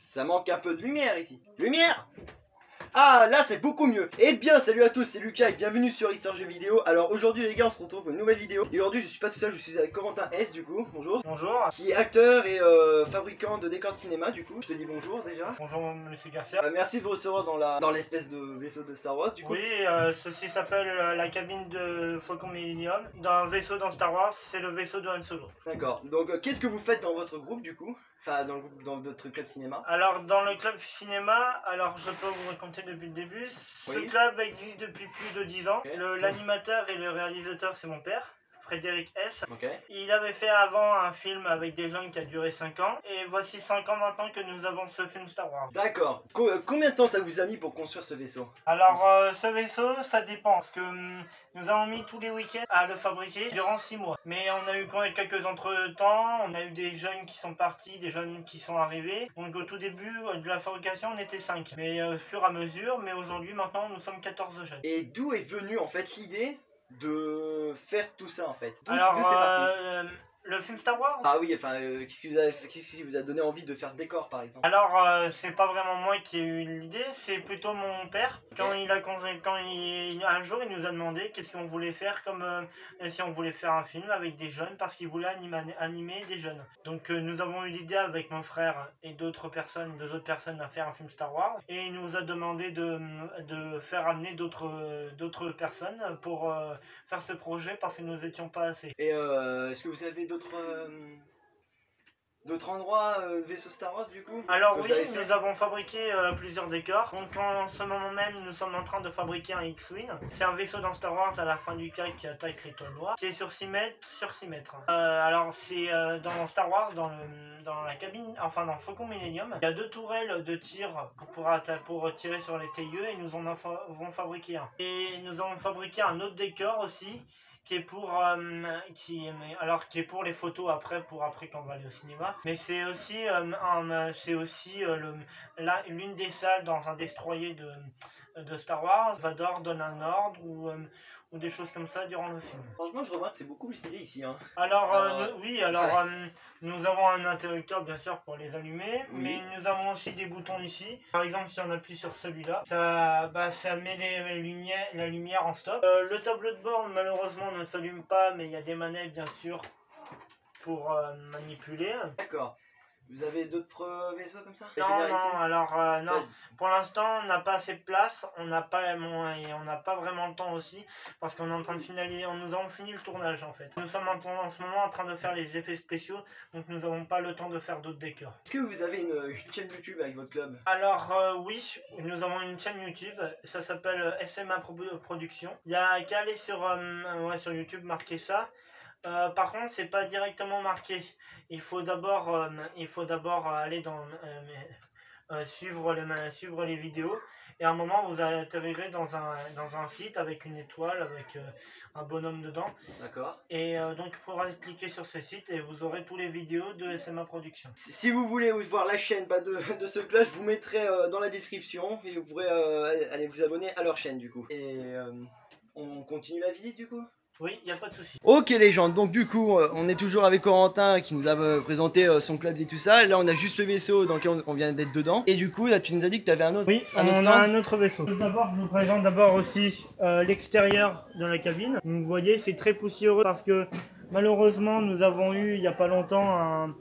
Ça manque un peu de lumière ici. Lumière! Ah, là c'est beaucoup mieux. Eh bien, salut à tous, c'est Lucas et bienvenue sur Histoire Jeux Vidéo. Alors aujourd'hui les gars, on se retrouve pour une nouvelle vidéo. Et aujourd'hui je suis pas tout seul, je suis avec Corentin S du coup, bonjour. Bonjour. Qui est acteur et fabricant de décors de cinéma du coup. Je te dis bonjour déjà. Bonjour monsieur Garcia. Merci de vous recevoir dans l'espèce de vaisseau de Star Wars du coup. Oui, ceci s'appelle la cabine de Faucon Millennium. Dans un vaisseau dans Star Wars, c'est le vaisseau de Han Solo. D'accord, donc qu'est-ce que vous faites dans votre groupe du coup? Enfin, dans votre club cinéma. Alors, dans le club cinéma, alors je peux vous raconter depuis le début. Ce club existe depuis plus de 10 ans. Okay. L'animateur et le réalisateur, c'est mon père, Frédéric S. Okay. Il avait fait avant un film avec des jeunes qui a duré 5 ans. Et voici 5 ans maintenant que nous avons ce film Star Wars. D'accord. Combien de temps ça vous a mis pour construire ce vaisseau? Alors, ce vaisseau, ça dépend. Parce que nous avons mis tous les week-ends à le fabriquer durant 6 mois. Mais on a eu quand même quelques entre-temps. On a eu des jeunes qui sont partis, des jeunes qui sont arrivés. Donc, au tout début de la fabrication, on était 5. Mais au fur et à mesure. Mais aujourd'hui, maintenant, nous sommes 14 jeunes. Et d'où est venue en fait l'idée de faire tout ça en fait? Alors, le film Star Wars? Ah oui, enfin, qu'est-ce qui vous a donné envie de faire ce décor par exemple? Alors, c'est pas vraiment moi qui ai eu l'idée, c'est plutôt mon père. Okay. Un jour, il nous a demandé qu'est-ce qu'on voulait faire, comme si on voulait faire un film avec des jeunes, parce qu'il voulait animer des jeunes. Donc, nous avons eu l'idée avec mon frère et deux autres personnes à faire un film Star Wars. Et il nous a demandé de faire amener d'autres personnes pour faire ce projet, parce que nous n'étions pas assez. Et est-ce que vous avez d'autres endroits vaisseaux Star Wars du coup? Alors oui, nous avons fabriqué plusieurs décors. Donc en ce moment même, nous sommes en train de fabriquer un X-Wing. C'est un vaisseau dans Star Wars à la fin du CAC qui attaque l'étoile noire, qui est sur 6 mètres sur 6 mètres. Alors c'est dans Star Wars, dans la cabine, enfin dans Faucon Millennium, il y a 2 tourelles de tir pour tirer sur les TIE et nous en avons fabriqué un. Et nous avons fabriqué un autre décor aussi, qui est pour les photos après quand on va aller au cinéma, mais c'est aussi l'une des salles dans un destroyer de Star Wars. Vador donne un ordre ou des choses comme ça durant le film. Franchement, je remarque que c'est beaucoup plus stylé ici. Hein. Alors, nous avons un interrupteur bien sûr pour les allumer, oui. Mais nous avons aussi des boutons ici. Par exemple, si on appuie sur celui-là, ça met la lumière en stop. Le tableau de bord, malheureusement, ne s'allume pas, mais il y a des manettes bien sûr pour manipuler. D'accord. Vous avez d'autres vaisseaux comme ça? Non. Pour l'instant, on n'a pas assez de place, on n'a pas vraiment le temps aussi, parce qu'on est en train de finaliser, nous avons fini le tournage en fait. Nous sommes en ce moment en train de faire les effets spéciaux, donc nous n'avons pas le temps de faire d'autres décors. Est-ce que vous avez une chaîne YouTube avec votre club? Alors oui, nous avons une chaîne YouTube, ça s'appelle SMA Production. Il y a qu'à aller sur YouTube, marquer ça. Par contre, c'est pas directement marqué. Il faut d'abord aller suivre les vidéos. Et à un moment, vous atterrirez dans un site avec une étoile, avec un bonhomme dedans. D'accord. Et donc, il faudra cliquer sur ce site et vous aurez toutes les vidéos de SMA Production. Si vous voulez voir la chaîne de ce club, je vous mettrai dans la description. Et vous pourrez aller vous abonner à leur chaîne du coup. Et on continue la visite du coup? Oui, il n'y a pas de souci. Ok les gens, donc du coup, on est toujours avec Corentin qui nous a présenté son club et tout ça. Là, on a juste le vaisseau dans lequel on vient d'être dedans. Et du coup, là, tu nous as dit que tu avais un autre. Oui, on a un autre vaisseau. Tout d'abord, je vous présente aussi l'extérieur de la cabine. Vous voyez, c'est très poussiéreux parce que malheureusement, nous avons eu il n'y a pas longtemps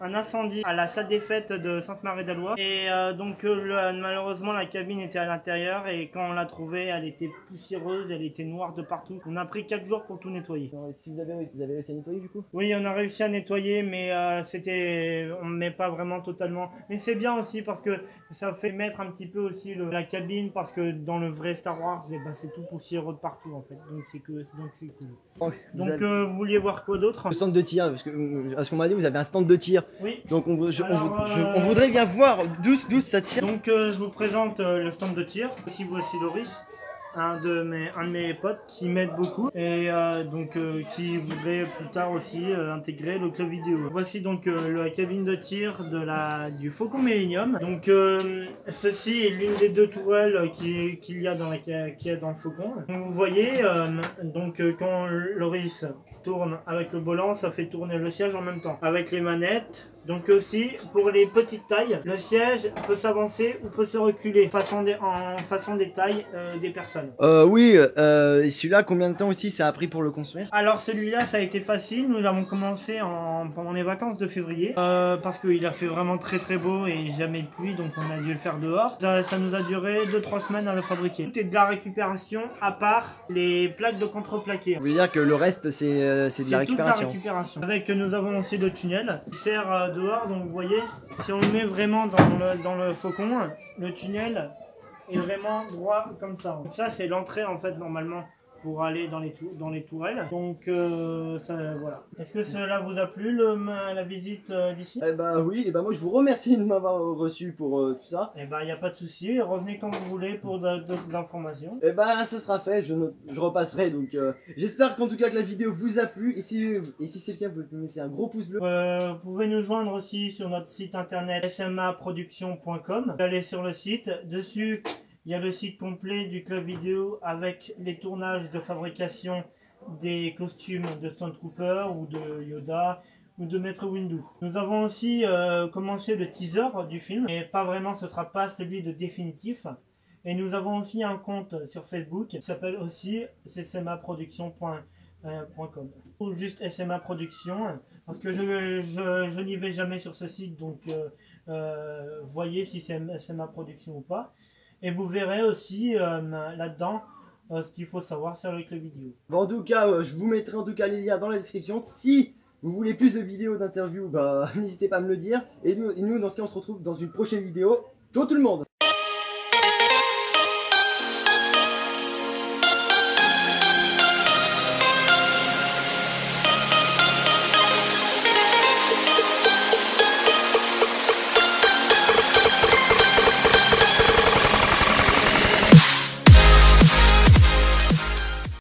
un incendie à la salle des fêtes de Sainte-Marie-d'Allois et donc malheureusement la cabine était à l'intérieur et quand on l'a trouvée elle était poussiéreuse, elle était noire de partout. On a pris 4 jours pour tout nettoyer. Si vous avez réussi à nettoyer du coup? Oui, on a réussi à nettoyer mais on ne met pas vraiment totalement, mais c'est bien aussi parce que ça fait mettre un petit peu aussi la cabine, parce que dans le vrai Star Wars c'est tout poussiéreux de partout en fait, donc c'est cool. Donc vous vouliez voir quoi d'autre? Le stand de tir, parce que à ce qu'on m'a dit vous avez un stand de tir. Oui. Donc on voudrait bien voir d'où ça tire. Donc je vous présente le stand de tir. Ici voici Loris, un de mes potes qui m'aide beaucoup et qui voudrait plus tard aussi intégrer le club vidéo. Voici donc la cabine de tir du Faucon Millennium. Donc ceci est l'une des 2 tourelles qu'il y a dans le Faucon. Donc, vous voyez quand Loris tourne avec le volant, ça fait tourner le siège en même temps. Avec les manettes, Donc aussi, pour les petites tailles, le siège peut s'avancer ou peut se reculer en façon des tailles des personnes. Oui, et celui-là, combien de temps aussi ça a pris pour le construire? Alors celui-là, ça a été facile. Nous l'avons commencé pendant les vacances de février parce qu'il a fait vraiment très très beau et jamais de pluie, donc on a dû le faire dehors. Ça nous a duré 2-3 semaines à le fabriquer. Tout est de la récupération à part les plaques de contreplaqué. Vous voulez dire que le reste c'est de la récupération? Toute la récupération. Avec nous avons aussi le tunnel qui sert dehors, donc vous voyez, si on le met vraiment dans le faucon, le tunnel est vraiment droit comme ça. Donc ça c'est l'entrée en fait normalement pour aller dans les tourelles. Donc voilà. Est-ce que cela vous a plu la visite d'ici? Eh bah oui, et bah moi je vous remercie de m'avoir reçu pour tout ça. Eh bah il n'y a pas de souci, revenez quand vous voulez pour d'autres informations. Et bah ce sera fait, je repasserai donc j'espère qu'en tout cas que la vidéo vous a plu et si c'est le cas vous pouvez laisser un gros pouce bleu. Vous pouvez nous joindre aussi sur notre site internet smaproduction.com. Allez sur le site, dessus il y a le site complet du club vidéo avec les tournages de fabrication des costumes de Stormtrooper ou de Yoda ou de Maître Windu. Nous avons aussi commencé le teaser du film, mais pas vraiment, ce sera pas celui de définitif. Et nous avons aussi un compte sur Facebook qui s'appelle aussi smaproduction.com ou juste SMA Production, parce que je n'y vais jamais sur ce site, donc voyez si c'est SMA Production ou pas. Et vous verrez aussi là-dedans ce qu'il faut savoir sur le club vidéo. Bon, en tout cas, je vous mettrai en tout cas les liens dans la description. Si vous voulez plus de vidéos d'interviews, bah n'hésitez pas à me le dire. Et nous, dans ce cas, on se retrouve dans une prochaine vidéo. Ciao tout le monde!